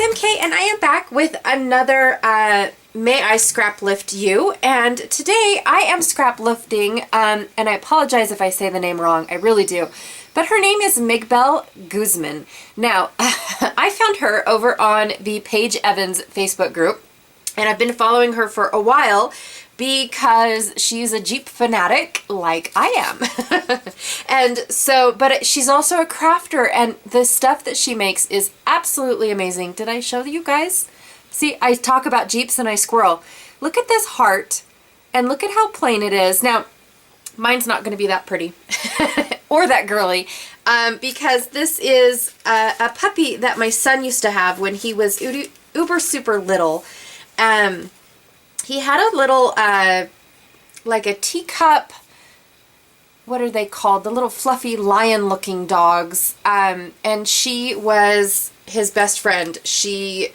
I'm Kay and I am back with another May I Scraplift You, and today I am scraplifting, and I apologize if I say the name wrong, I really do, but her name is Migbel Guzman. Now, I found her over on the Paige Evans Facebook group, and I've been following her for a while because she's a Jeep fanatic like I am. And so, but she's also a crafter, and the stuff that she makes is absolutely amazing. Did I show you guys? See, I talk about Jeeps and I squirrel. Look at this heart, and look at how plain it is. Now, mine's not going to be that pretty or that girly, because this is a puppy that my son used to have when he was uber super little. He had a little, like a teacup, what are they called? The little fluffy lion-looking dogs, and she was his best friend. She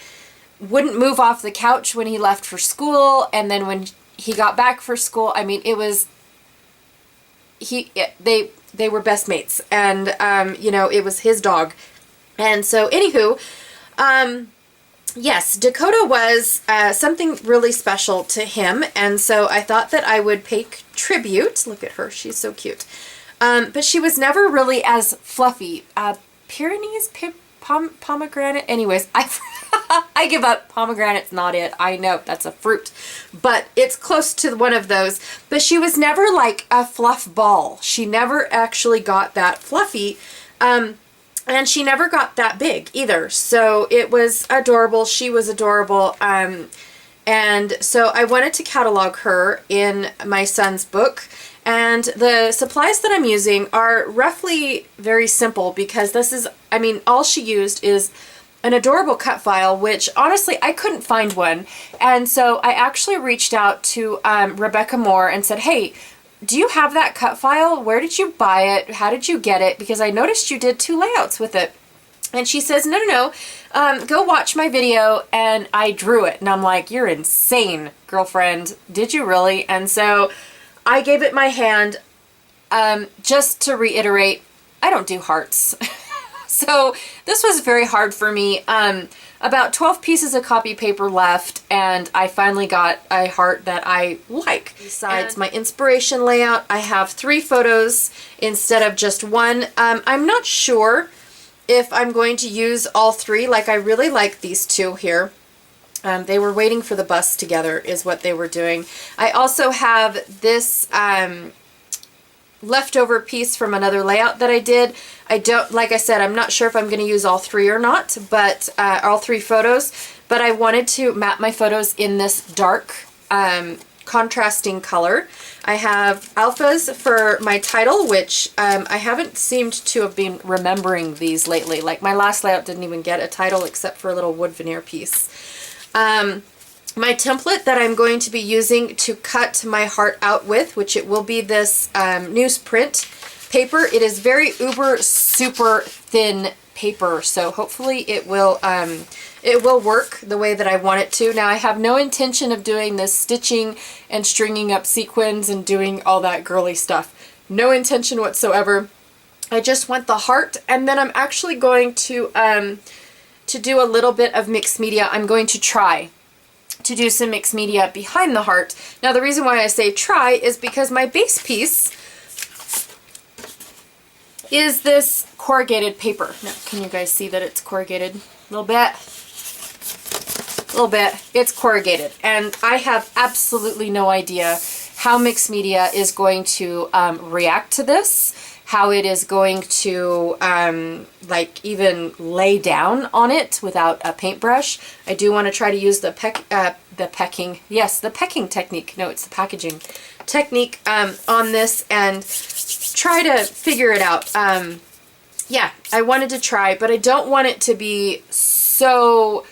wouldn't move off the couch when he left for school, and then when he got back for school, I mean, it was, they were best mates, and, you know, it was his dog. And so, anywho, yes, Dakota was something really special to him, and so I thought that I would pay tribute. Look at her, she's so cute. But she was never really as fluffy. Pyrenees, pomegranate, anyways, I give up. Pomegranate's not it. I know, that's a fruit, but it's close to one of those. But she was never like a fluff ball. She never actually got that fluffy. And she never got that big either. So it was adorable. She was adorable. And so I wanted to catalog her in my son's book. And the supplies that I'm using are roughly very simple, because this is, I mean, all she used is an adorable cut file, which honestly I couldn't find one. And so I actually reached out to Rebecca Moore and said, hey, do you have that cut file? Where did you buy it? How did you get it? Because I noticed you did 2 layouts with it. And she says, no, go watch my video, and I drew it. And I'm like, you're insane, girlfriend. Did you really? And so I gave it my hand. Just to reiterate, I don't do hearts. So this was very hard for me. About 12 pieces of copy paper left, and I finally got a heart that I like. Besides my inspiration layout, I have 3 photos instead of just 1. I'm not sure if I'm going to use all 3. Like, I really like these 2 here. They were waiting for the bus together is what they were doing. I also have this leftover piece from another layout that I did. I don't, like I said, I'm not sure if I'm going to use all 3 or not, but all 3 photos, but I wanted to map my photos in this dark contrasting color. I have alphas for my title, which I haven't seemed to have been remembering these lately. Like, my last layout didn't even get a title except for a little wood veneer piece. My template that I'm going to be using to cut my heart out with, which it will be this newsprint paper. It is very uber super thin paper, so hopefully it will work the way that I want it to. Now, I have no intention of doing this stitching and stringing up sequins and doing all that girly stuff. No intention whatsoever. I just want the heart, and then I'm actually going to do a little bit of mixed media. I'm going to try to do some mixed media behind the heart. Now, the reason why I say try is because my base piece is this corrugated paper. Now, can you guys see that it's corrugated? A little bit. A little bit. It's corrugated. And I have absolutely no idea how mixed media is going to react to this, how it is going to like even lay down on it without a paintbrush. I do want to try to use the pecking technique. No, it's the packaging technique on this and try to figure it out. Yeah, I wanted to try, but I don't want it to be so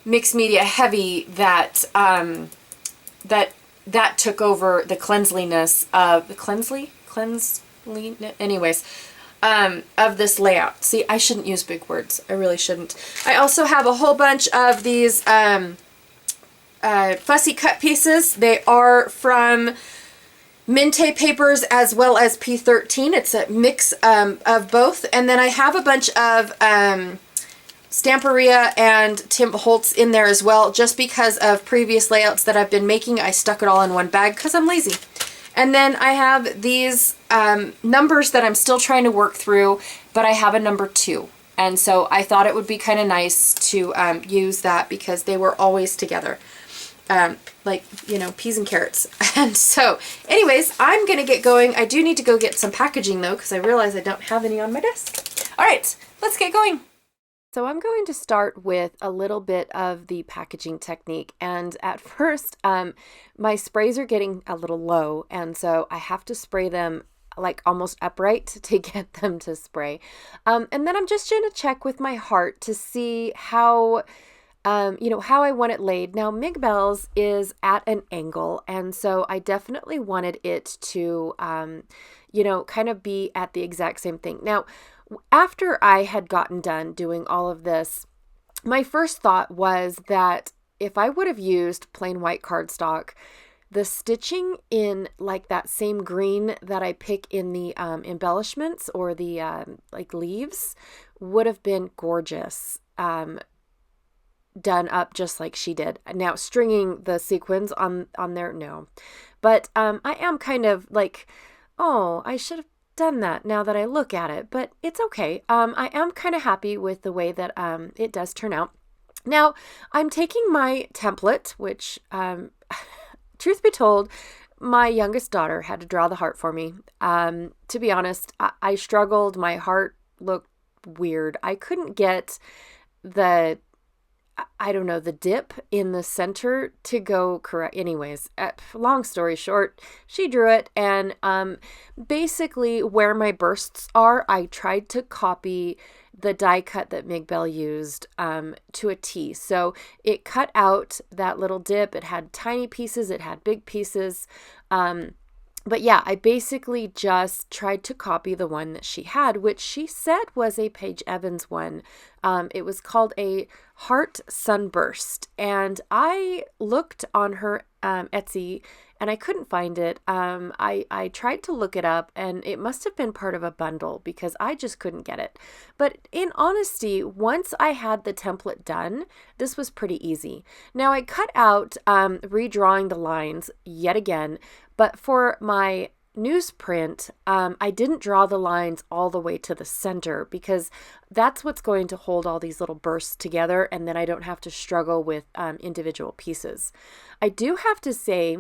mixed media heavy that that took over the cleanliness of anyways, of this layout. See, I shouldn't use big words. I really shouldn't. I also have a whole bunch of these fussy cut pieces. They are from Minte papers as well as P13. It's a mix of both. And then I have a bunch of Stamperia and Tim Holtz in there as well. Just because of previous layouts that I've been making, I stuck it all in one bag because I'm lazy. And then I have these numbers that I'm still trying to work through, but I have a number 2. And so I thought it would be kind of nice to use that because they were always together. Like, you know, peas and carrots. And so anyways, I'm going to get going. I do need to go get some packaging though, because I realize I don't have any on my desk. All right, let's get going. So I'm going to start with a little bit of the packaging technique. And at first, my sprays are getting a little low. And so I have to spray them like almost upright to get them to spray. And then I'm just going to check with my heart to see how, how I want it laid. Now, Migbell's is at an angle. And so I definitely wanted it to, kind of be at the exact same thing. Now, after I had gotten done doing all of this, my first thought was that if I would have used plain white cardstock, the stitching in like that same green that I pick in the embellishments or the like leaves would have been gorgeous, done up just like she did. Now, stringing the sequins on there, no. But I am kind of like, oh, I should have done that now that I look at it, but it's okay. I am kind of happy with the way that it does turn out. Now, I'm taking my template, which, truth be told, my youngest daughter had to draw the heart for me. To be honest, I struggled. My heart looked weird. I couldn't get the dip in the center to go correct. Anyways, long story short, she drew it, and basically where my bursts are, I tried to copy the die cut that Migbell used to a T. So it cut out that little dip. It had tiny pieces. It had big pieces. But yeah, I basically just tried to copy the one that she had, which she said was a Paige Evans one. It was called a Heart Sunburst. And I looked on her Etsy and I couldn't find it. I tried to look it up and it must have been part of a bundle because I just couldn't get it. But in honesty, once I had the template done, this was pretty easy. Now I cut out redrawing the lines yet again, but for my newsprint, I didn't draw the lines all the way to the center because that's what's going to hold all these little bursts together, and then I don't have to struggle with individual pieces. I do have to say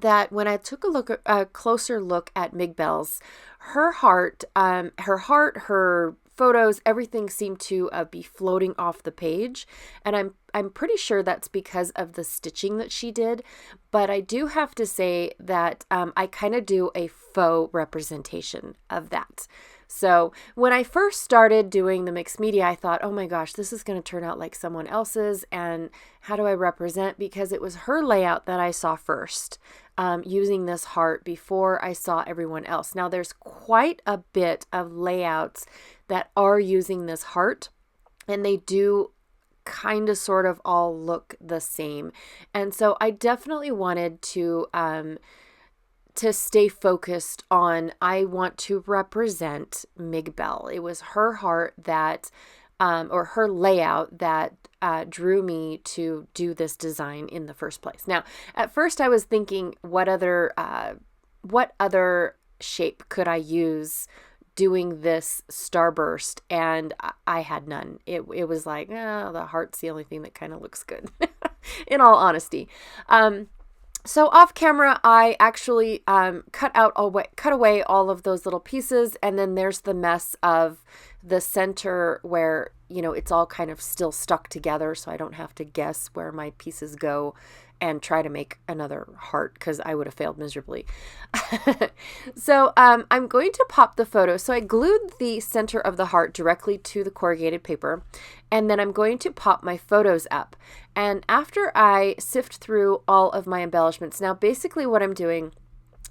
that when I took a closer look at Migbell's, her heart, her photos, everything seemed to be floating off the page, and I'm pretty sure that's because of the stitching that she did. But I do have to say that I kind of do a faux representation of that. So when I first started doing the mixed media, I thought, oh my gosh, this is going to turn out like someone else's, and how do I represent? Because it was her layout that I saw first, using this heart before I saw everyone else. Now there's quite a bit of layouts that are using this heart, and they do kind of sort of all look the same. And so I definitely wanted to stay focused on, I want to represent Migbell. It was her heart that, or her layout that drew me to do this design in the first place. Now, at first I was thinking, what other shape could I use doing this starburst? And I had none. It was like, the heart's the only thing that kind of looks good, in all honesty. So off camera, I actually cut away all of those little pieces, and then there's the mess of the center where, it's all kind of still stuck together, so I don't have to guess where my pieces go and try to make another heart because I would have failed miserably. So I'm going to pop the photo. So I glued the center of the heart directly to the corrugated paper, and then I'm going to pop my photos up. And after I sift through all of my embellishments, now basically what I'm doing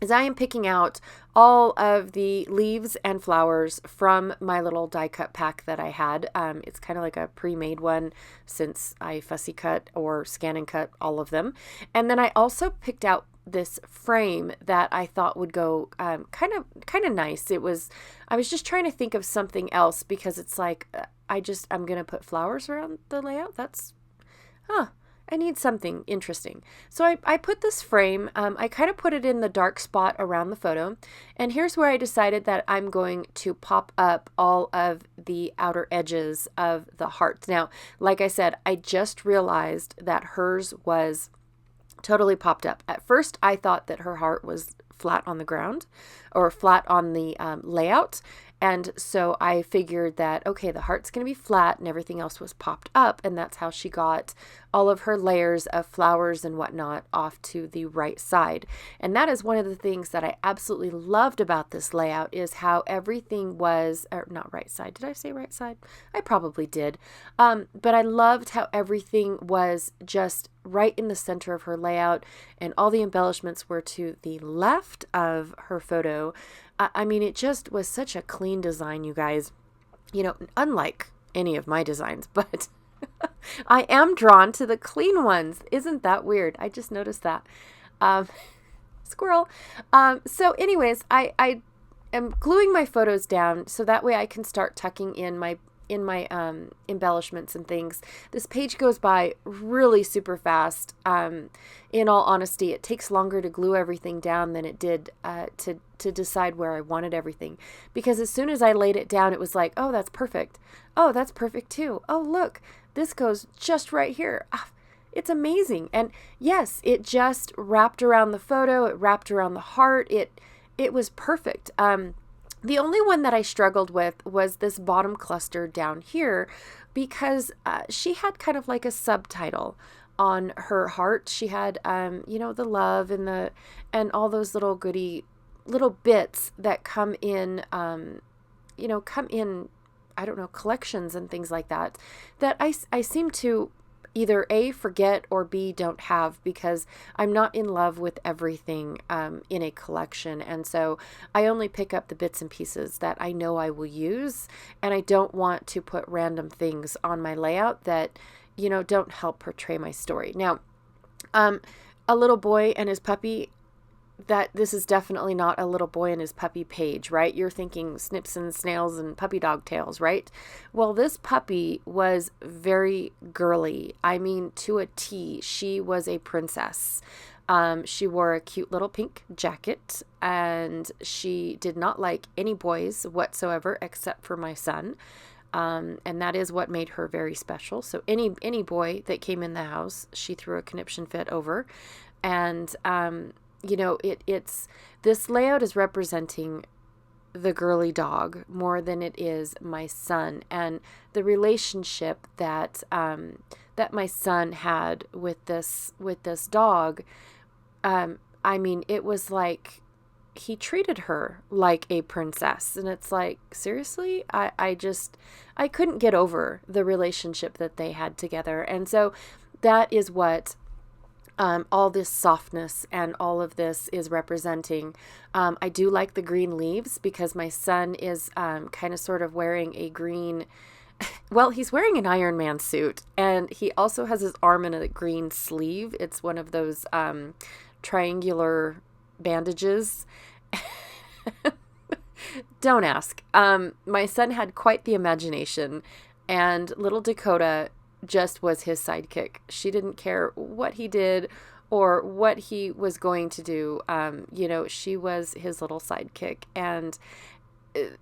is I am picking out all of the leaves and flowers from my little die cut pack that I had. It's kind of like a pre-made one since I fussy cut or scan and cut all of them. And then I also picked out this frame that I thought would go kind of nice. I was just trying to think of something else because it's like I'm going to put flowers around the layout. I need something interesting. So I put this frame, I kind of put it in the dark spot around the photo. And here's where I decided that I'm going to pop up all of the outer edges of the heart. Now, like I said, I just realized that hers was totally popped up. At first, I thought that her heart was flat on the ground or flat on the layout. And so I figured that, okay, the heart's going to be flat and everything else was popped up. And that's how she got all of her layers of flowers and whatnot off to the right side. And that is one of the things that I absolutely loved about this layout is how everything was, or not right side. Did I say right side? I probably did. But I loved how everything was just right in the center of her layout and all the embellishments were to the left of her photo. I mean, it just was such a clean design, you guys, unlike any of my designs, but I am drawn to the clean ones. Isn't that weird? I just noticed that. Squirrel. So anyways, I am gluing my photos down so that way I can start tucking in my embellishments and things. This page goes by really super fast. In all honesty, it takes longer to glue everything down than it did to decide where I wanted everything. Because as soon as I laid it down, it was like, oh, that's perfect. Oh, that's perfect too. Oh, look, this goes just right here. It's amazing. And yes, it just wrapped around the photo. It wrapped around the heart. It was perfect. The only one that I struggled with was this bottom cluster down here because she had kind of like a subtitle on her heart. She had, the love and all those little little bits that come in, I don't know, collections and things like that I seem to either A, forget, or B, don't have because I'm not in love with everything in a collection. And so I only pick up the bits and pieces that I know I will use. And I don't want to put random things on my layout that, don't help portray my story. Now, a little boy and his puppy, that this is definitely not a little boy and his puppy page, right? You're thinking snips and snails and puppy dog tails, right? Well, this puppy was very girly. I mean, to a T. She was a princess. She wore a cute little pink jacket and she did not like any boys whatsoever except for my son. And that is what made her very special. So any boy that came in the house, she threw a conniption fit over. And, it's this layout is representing the girly dog more than it is my son and the relationship that that my son had with this dog. I mean, it was like he treated her like a princess, and it's like, seriously, I couldn't get over the relationship that they had together. And so that is what all this softness and all of this is representing. I do like the green leaves because my son is kind of sort of wearing a green, well, he's wearing an Iron Man suit and he also has his arm in a green sleeve. It's one of those triangular bandages. Don't ask. My son had quite the imagination and little Dakota just was his sidekick. She didn't care what he did or what he was going to do. She was his little sidekick, and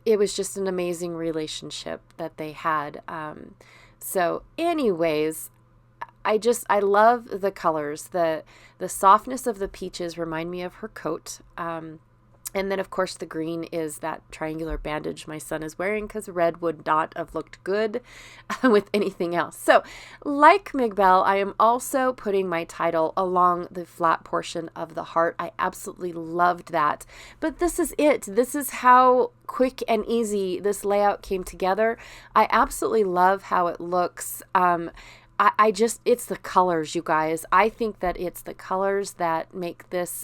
it was just an amazing relationship that they had. So anyways, I love the colors. The softness of the peaches remind me of her coat. And then, of course, the green is that triangular bandage my son is wearing because red would not have looked good with anything else. So, like Migbell, I am also putting my title along the flat portion of the heart. I absolutely loved that. But this is it. This is how quick and easy this layout came together. I absolutely love how it looks. It's the colors, you guys. I think that it's the colors that make this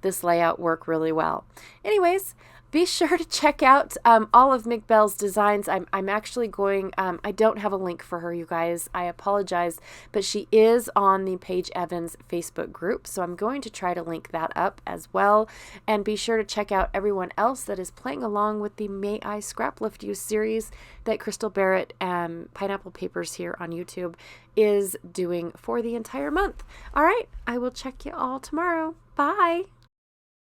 this layout work really well. Anyways, be sure to check out all of Mick Bell's designs. I'm actually going, I don't have a link for her, you guys. I apologize, but she is on the Paige Evans Facebook group, so I'm going to try to link that up as well. And be sure to check out everyone else that is playing along with the May I Scraplift You series that Crystal Barrett and Pineapple Papers here on YouTube is doing for the entire month. All right, I will check you all tomorrow. Bye.